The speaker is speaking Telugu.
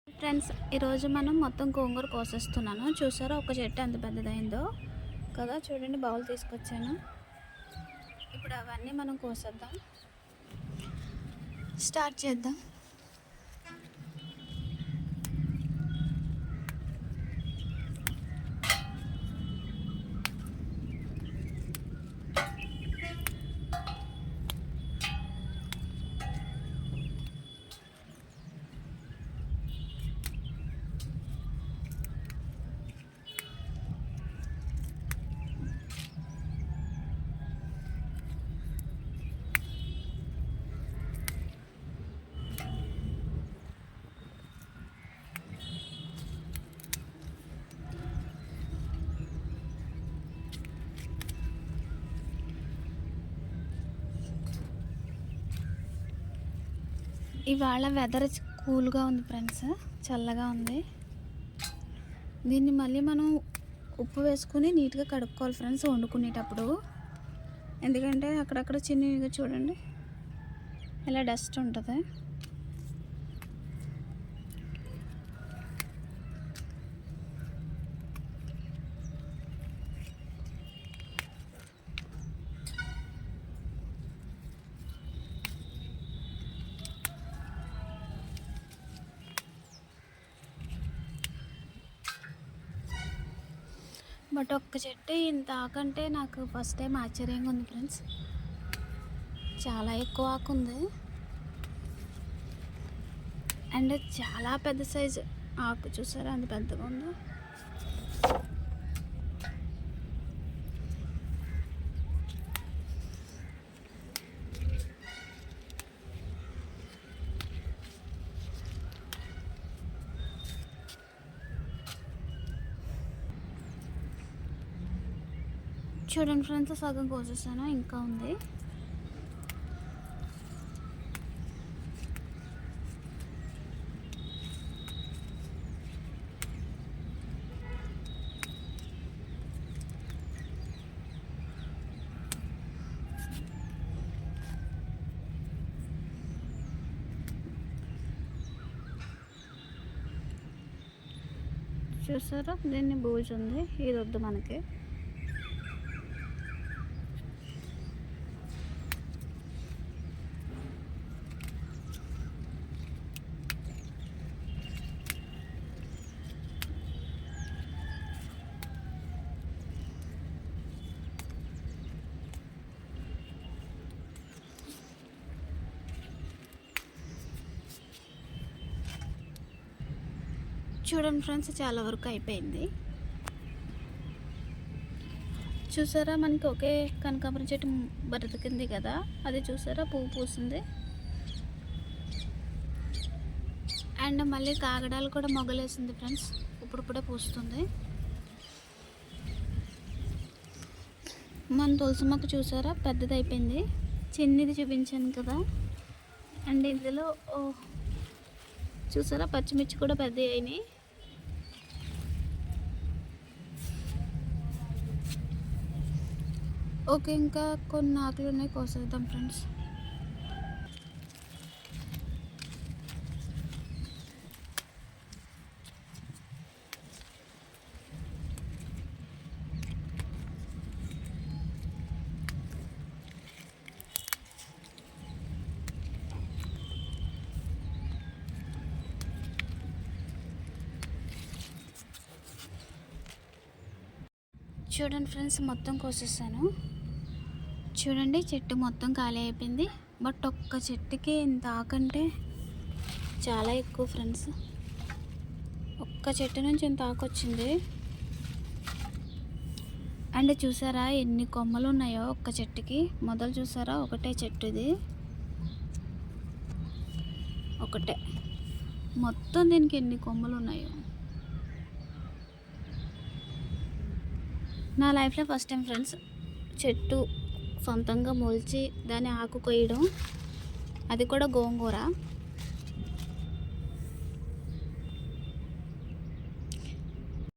ఫ్రెండ్స్, ఈరోజు మనం మొత్తం గోంగూర కోసేస్తున్నాను. చూసారా ఒక చెట్టు ఎంత పెద్దదైందో కదా. చూడండి, బౌల్ తీసుకొచ్చాను. ఇప్పుడు అవన్నీ మనం కోసేద్దాం, స్టార్ట్ చేద్దాం. ఇవాళ వెదర్ కూల్గా ఉంది ఫ్రెండ్స్, చల్లగా ఉంది. దీన్ని మళ్ళీ మనం ఉప్పు వేసుకుని నీట్గా కడుక్కోవాలి ఫ్రెండ్స్ వండుకునేటప్పుడు. ఎందుకంటే అక్కడక్కడ చిన్నగా చూడండి ఇలా డస్ట్ ఉంటుంది. బట్ ఒక్క చెట్టు ఇంత ఆకంటే నాకు ఫస్ట్ టైం ఆశ్చర్యంగా ఉంది ఫ్రెండ్స్. చాలా ఎక్కువ ఆకు ఉంది అండ్ చాలా పెద్ద సైజు ఆకు. చూసారా అంత పెద్దగా ఉందో. చూడండి ఫ్రెండ్స్, సగం కోసేసాను, ఇంకా ఉంది. చూసారా, దీన్ని బూజు ఉంది, ఇది వద్దు మనకి. చూడండి ఫ్రెండ్స్, చాలా వరకు అయిపోయింది. చూసారా, మనకి ఒకే కనకాంబరం చెట్టు బ్రతికింది కదా, అది చూసారా పువ్వు పూసింది. అండ్ మళ్ళీ కాగడాలు కూడా మొగలేసింది ఫ్రెండ్స్, ఇప్పుడిప్పుడే పూస్తుంది. మన తులసి మొక్క చూసారా పెద్దది అయిపోయింది. చిన్నది చూపించాను కదా. అండ్ ఇందులో చూసారా పచ్చిమిర్చి కూడా పెద్ద అయినాయి. ఓకే, ఇంకా కొన్ని ఆకులు ఉన్నాయి, కోసేద్దాం ఫ్రెండ్స్. చూడండి ఫ్రెండ్స్, మొత్తం కోసేసాను. చూడండి, చెట్టు మొత్తం ఖాళీ అయిపోయింది. బట్ ఒక్క చెట్టుకి ఇంత ఆకంటే చాలా ఎక్కువ ఫ్రెండ్స్. ఒక్క చెట్టు నుంచి ఇంత ఆకు వచ్చింది. అండ్ చూసారా ఎన్ని కొమ్మలు ఉన్నాయో ఒక్క చెట్టుకి. మొదలు చూసారా, ఒకటే చెట్టు ఇది, ఒకటే. మొత్తం దీనికి ఎన్ని కొమ్మలు ఉన్నాయో. నా లైఫ్లో ఫస్ట్ టైం ఫ్రెండ్స్ చెట్టు సొంతంగా మొలిచి దాన్ని ఆకు కొయ్యడం, అది కూడా గోంగూర.